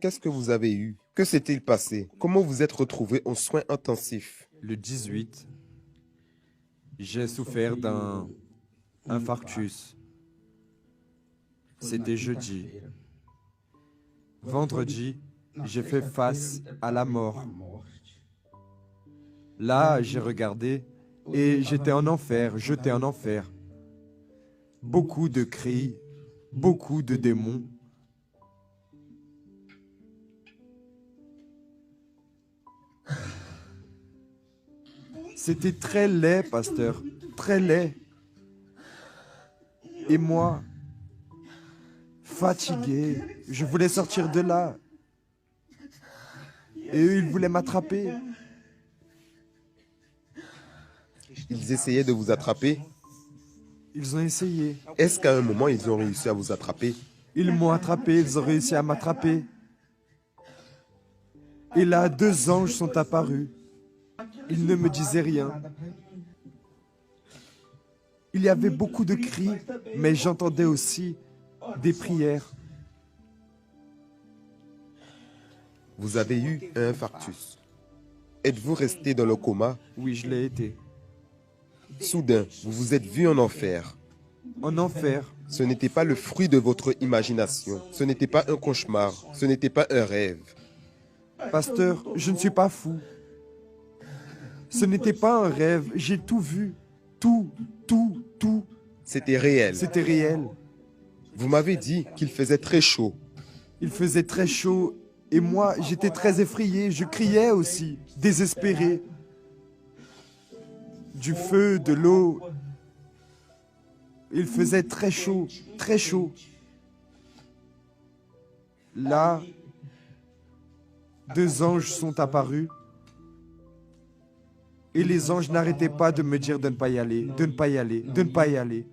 Qu'est-ce que vous avez eu? Que s'est-il passé? Comment vous êtes retrouvé en soins intensifs? Le 18, j'ai souffert d'un infarctus. C'était jeudi. Vendredi, j'ai fait face à la mort. Là, j'ai regardé et j'étais en enfer, jeté en enfer. Beaucoup de cris, beaucoup de démons. C'était très laid, pasteur, très laid. Et moi, fatigué, je voulais sortir de là. Et eux, ils voulaient m'attraper. Ils essayaient de vous attraper. Ils ont essayé. Est-ce qu'à un moment, ils ont réussi à vous attraper? Ils m'ont attrapé, ils ont réussi à m'attraper. Et là, 2 anges sont apparus. Ils ne me disaient rien. Il y avait beaucoup de cris, mais j'entendais aussi des prières. Vous avez eu un infarctus. Êtes-vous resté dans le coma? Oui, je l'ai été. Soudain, vous vous êtes vu en enfer. En enfer. Ce n'était pas le fruit de votre imagination. Ce n'était pas un cauchemar. Ce n'était pas un rêve. Pasteur, je ne suis pas fou. Ce n'était pas un rêve. J'ai tout vu. Tout. C'était réel. C'était réel. Vous m'avez dit qu'il faisait très chaud. Il faisait très chaud et moi, j'étais très effrayé. Je criais aussi, désespéré. Du feu, de l'eau. Il faisait très chaud, très chaud. Là, 2 anges sont apparus. Et les anges n'arrêtaient pas de me dire de ne pas y aller, de ne pas y aller, de ne pas y aller.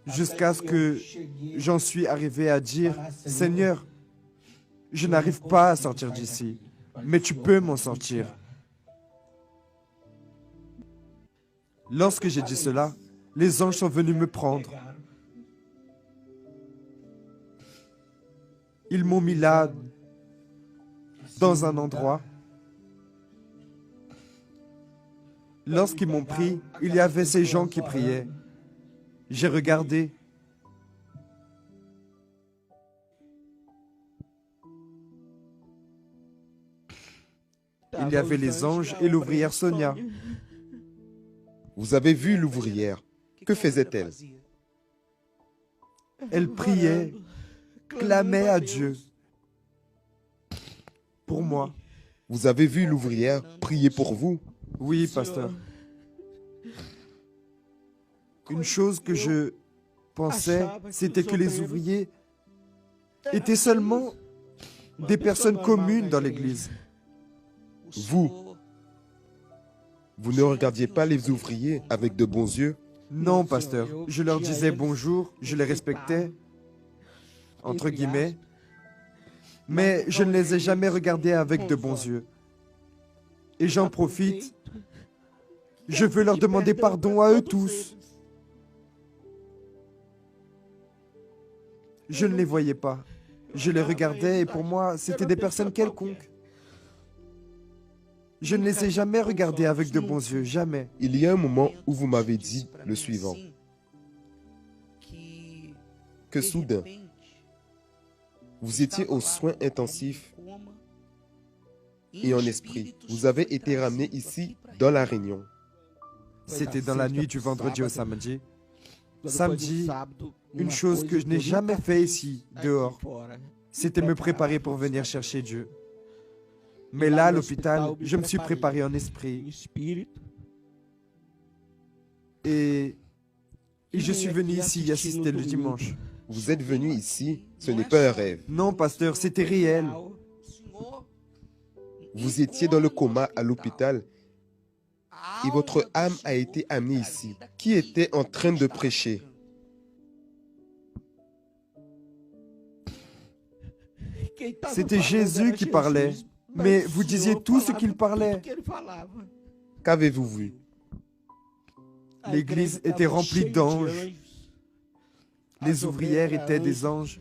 Jusqu'à ce que j'en suis arrivé à dire, Seigneur, je n'arrive pas à sortir d'ici, mais tu peux m'en sortir. Lorsque j'ai dit cela, les anges sont venus me prendre. Ils m'ont mis là, dans un endroit. Lorsqu'ils m'ont pris, il y avait ces gens qui priaient. J'ai regardé. Il y avait les anges et l'ouvrière Sonia. Vous avez vu l'ouvrière. Que faisait-elle? Elle priait, clamait à Dieu. Pour moi. Vous avez vu l'ouvrière prier pour vous? Oui, pasteur. Une chose que je pensais, c'était que les ouvriers étaient seulement des personnes communes dans l'Église. Vous ne regardiez pas les ouvriers avec de bons yeux? Non, pasteur. Je leur disais bonjour, je les respectais, entre guillemets, mais je ne les ai jamais regardés avec de bons yeux. Et j'en profite. Je veux leur demander pardon à eux tous. Je ne les voyais pas. Je les regardais et pour moi, c'était des personnes quelconques. Je ne les ai jamais regardés avec de bons yeux, jamais. Il y a un moment où vous m'avez dit le suivant, que soudain, vous étiez aux soins intensifs et en esprit. Vous avez été ramené ici dans la Réunion. C'était dans la nuit du vendredi au samedi. Samedi, une chose que je n'ai jamais fait ici, dehors, c'était me préparer pour venir chercher Dieu. Mais là, à l'hôpital, je me suis préparé en esprit. Et je suis venu ici y assister le dimanche. Vous êtes venu ici, ce n'est pas un rêve. Non, pasteur, c'était réel. Vous étiez dans le coma à l'hôpital et votre âme a été amenée ici. Qui était en train de prêcher? C'était Jésus qui parlait. Mais vous disiez tout ce qu'il parlait. Qu'avez-vous vu? L'église était remplie d'anges. Les ouvrières étaient des anges.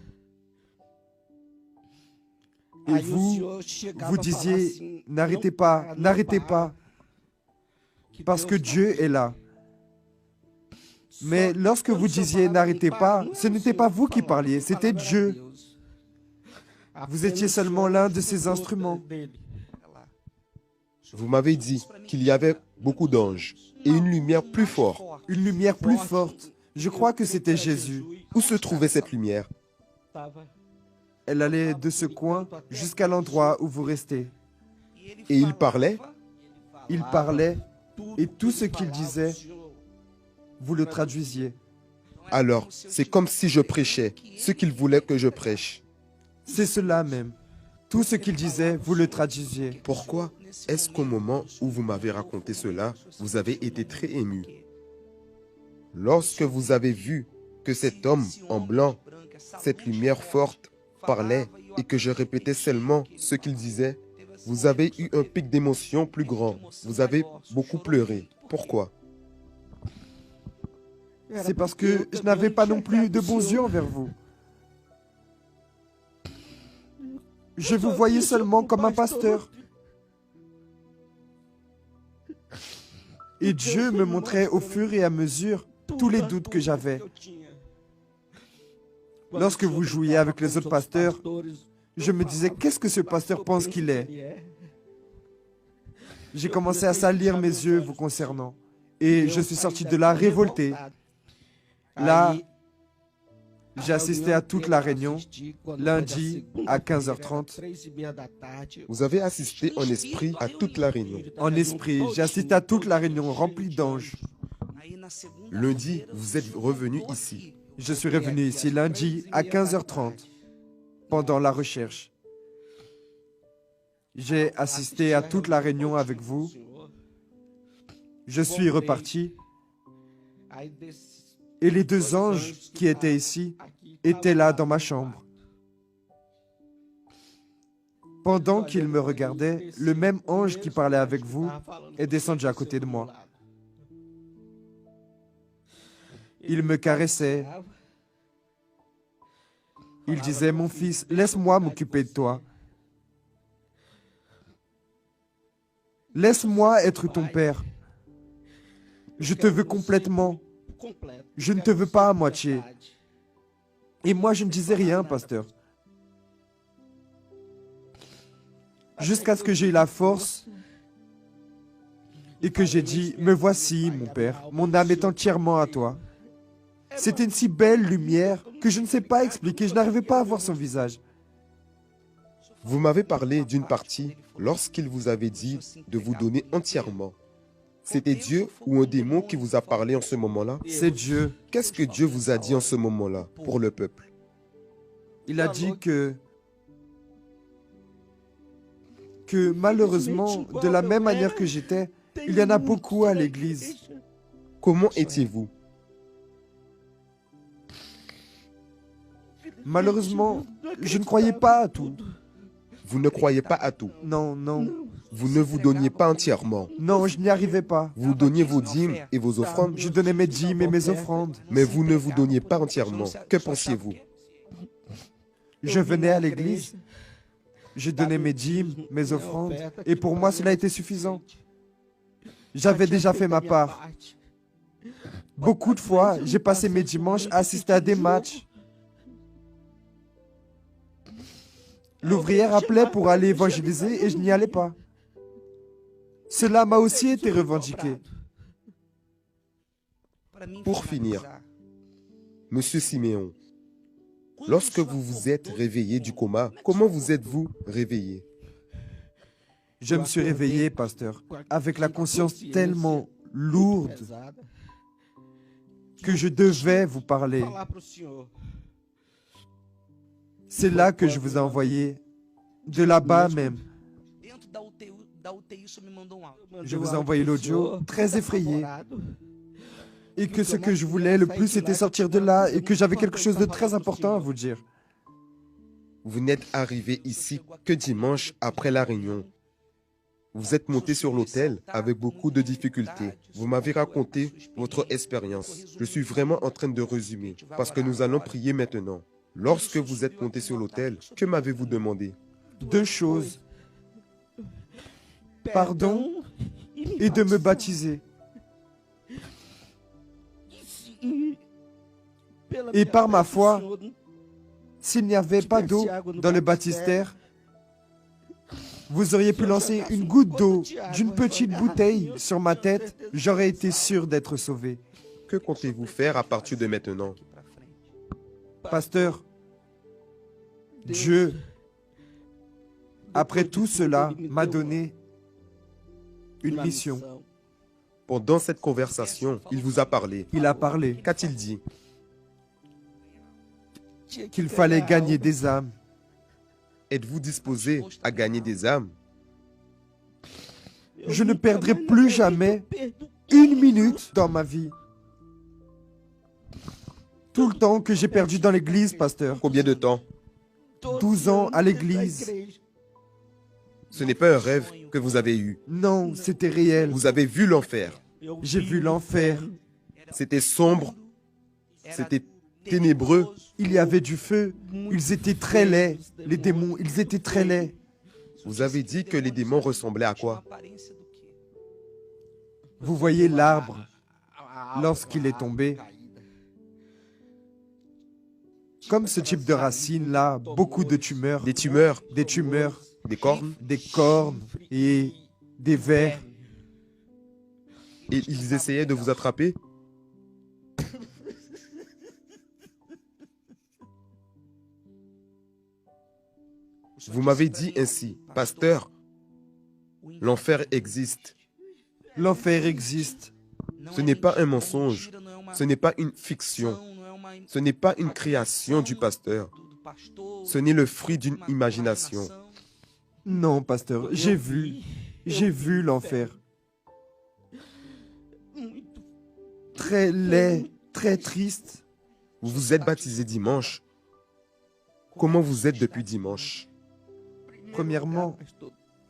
Et vous disiez, n'arrêtez pas, parce que Dieu est là. Mais lorsque vous disiez, n'arrêtez pas, ce n'était pas vous qui parliez, c'était Dieu. Vous étiez seulement l'un de ses instruments. Vous m'avez dit qu'il y avait beaucoup d'anges et une lumière plus forte. Une lumière plus forte. Je crois que c'était Jésus. Où se trouvait cette lumière? Elle allait de ce coin jusqu'à l'endroit où vous restez. Et il parlait? Il parlait et tout ce qu'il disait, vous le traduisiez. Alors, c'est comme si je prêchais ce qu'il voulait que je prêche. C'est cela même. Tout ce qu'il disait, vous le traduisiez. Pourquoi est-ce qu'au moment où vous m'avez raconté cela, vous avez été très ému? Lorsque vous avez vu que cet homme en blanc, cette lumière forte, parlait et que je répétais seulement ce qu'il disait, vous avez eu un pic d'émotion plus grand. Vous avez beaucoup pleuré. Pourquoi? C'est parce que je n'avais pas non plus de bons yeux envers vous. Je vous voyais seulement comme un pasteur. Et Dieu me montrait au fur et à mesure tous les doutes que j'avais. Lorsque vous jouiez avec les autres pasteurs, je me disais, qu'est-ce que ce pasteur pense qu'il est? J'ai commencé à salir mes yeux vous concernant. Et je suis sorti de là révolté. Là, j'ai assisté à toute la réunion, lundi à 15h30. Vous avez assisté en esprit à toute la réunion. En esprit, j'ai assisté à toute la réunion remplie d'anges. Lundi, vous êtes revenu ici. Je suis revenu ici lundi à 15h30 pendant la recherche. J'ai assisté à toute la réunion avec vous. Je suis reparti. Et les deux anges qui étaient ici étaient là dans ma chambre. Pendant qu'ils me regardaient, le même ange qui parlait avec vous est descendu à côté de moi. Il me caressait. Il disait, mon fils, laisse-moi m'occuper de toi. Laisse-moi être ton père. Je te veux complètement. Je ne te veux pas à moitié. Et moi, je ne disais rien, pasteur. Jusqu'à ce que j'ai eu la force et que j'ai dit, me voici, mon père, mon âme est entièrement à toi. C'était une si belle lumière que je ne sais pas expliquer, je n'arrivais pas à voir son visage. Vous m'avez parlé d'une partie lorsqu'il vous avait dit de vous donner entièrement. C'était Dieu ou un démon qui vous a parlé en ce moment-là? C'est Dieu. Qu'est-ce que Dieu vous a dit en ce moment-là pour le peuple? Il a dit que malheureusement, de la même manière que j'étais, il y en a beaucoup à l'église. Comment étiez-vous? Malheureusement, je ne croyais pas à tout. Vous ne croyez pas à tout. Non, non. Vous ne vous donniez pas entièrement. Non, je n'y arrivais pas. Vous donniez vos dîmes et vos offrandes. Je donnais mes dîmes et mes offrandes. Mais vous ne vous donniez pas entièrement. Que pensiez-vous? Je venais à l'église. Je donnais mes dîmes, mes offrandes. Et pour moi, cela était suffisant. J'avais déjà fait ma part. Beaucoup de fois, j'ai passé mes dimanches à assister à des matchs. L'ouvrière appelait pour aller évangéliser et je n'y allais pas. Cela m'a aussi été revendiqué. Pour finir, Monsieur Siméon, lorsque vous vous êtes réveillé du coma, comment vous êtes-vous réveillé? Je me suis réveillé, pasteur, avec la conscience tellement lourde que je devais vous parler. C'est là que je vous ai envoyé, de là-bas même. Je vous ai envoyé l'audio, très effrayé. Et que ce que je voulais le plus, c'était sortir de là et que j'avais quelque chose de très important à vous dire. Vous n'êtes arrivé ici que dimanche après la réunion. Vous êtes monté sur l'autel avec beaucoup de difficultés. Vous m'avez raconté votre expérience. Je suis vraiment en train de résumer parce que nous allons prier maintenant. Lorsque vous êtes monté sur l'autel, que m'avez-vous demandé? deux choses. Pardon et de me baptiser. Et par ma foi, s'il n'y avait pas d'eau dans le baptistère, vous auriez pu lancer une goutte d'eau d'une petite bouteille sur ma tête, j'aurais été sûr d'être sauvé. Que comptez-vous faire à partir de maintenant? Pasteur, Dieu, après tout cela, m'a donné une mission. Pendant cette conversation, il vous a parlé. Il a parlé Qu'a-t-il dit? qu'il fallait gagner des âmes. Êtes-vous disposé à gagner des âmes? Je ne perdrai plus jamais une minute dans ma vie. Tout le temps que j'ai perdu dans l'église, pasteur. Combien de temps? 12 ans à l'église. Ce n'est pas un rêve que vous avez eu. Non, c'était réel. Vous avez vu l'enfer. J'ai vu l'enfer. C'était sombre. C'était ténébreux. Il y avait du feu. Ils étaient très laids. Les démons, ils étaient très laids. Vous avez dit que les démons ressemblaient à quoi? Vous voyez l'arbre, lorsqu'il est tombé. Comme ce type de racine-là, beaucoup de tumeurs. Des tumeurs, Des tumeurs, des cornes, des cornes et des vers. et ils essayaient de vous attraper? Vous m'avez dit ainsi, pasteur, l'enfer existe. L'enfer existe. Ce n'est pas un mensonge, ce n'est pas une fiction, ce n'est pas une création du pasteur, ce n'est le fruit d'une imagination. Non, pasteur, j'ai vu l'enfer. Très laid, très triste. Vous vous êtes baptisé dimanche. Comment vous êtes depuis dimanche? Premièrement,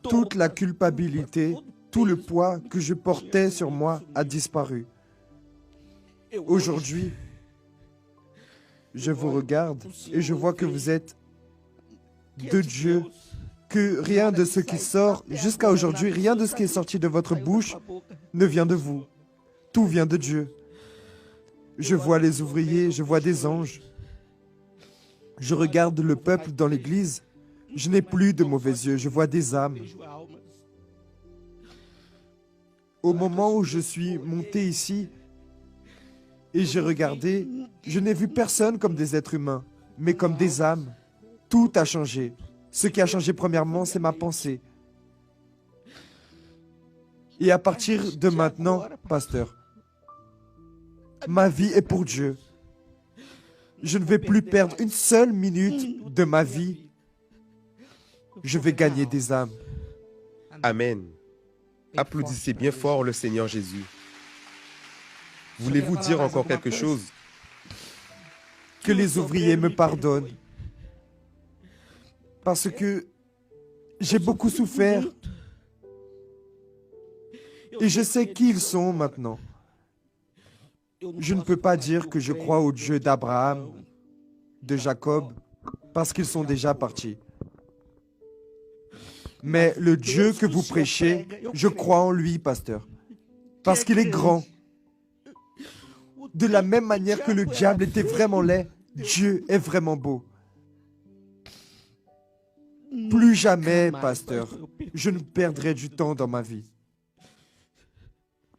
toute la culpabilité, tout le poids que je portais sur moi a disparu. Aujourd'hui, je vous regarde et je vois que vous êtes de Dieu, que rien de ce qui sort jusqu'à aujourd'hui, rien de ce qui est sorti de votre bouche ne vient de vous. Tout vient de Dieu. Je vois les ouvriers, je vois des anges. Je regarde le peuple dans l'église. Je n'ai plus de mauvais yeux, je vois des âmes. Au moment où je suis monté ici et j'ai regardé, je n'ai vu personne comme des êtres humains, mais comme des âmes. Tout a changé. Ce qui a changé premièrement, c'est ma pensée. Et à partir de maintenant, pasteur, ma vie est pour Dieu. Je ne vais plus perdre une seule minute de ma vie. Je vais gagner des âmes. Amen. Applaudissez bien fort le Seigneur Jésus. Voulez-vous dire encore quelque chose? Que les ouvriers me pardonnent. Parce que j'ai beaucoup souffert. Et je sais qui ils sont maintenant. Je ne peux pas dire que je crois au Dieu d'Abraham, de Jacob, parce qu'ils sont déjà partis. Mais le Dieu que vous prêchez, je crois en lui, pasteur, parce qu'il est grand. De la même manière que le diable était vraiment laid, Dieu est vraiment beau. Plus jamais, pasteur, je ne perdrai du temps dans ma vie.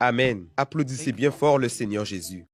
Amen. Applaudissez bien fort le Seigneur Jésus.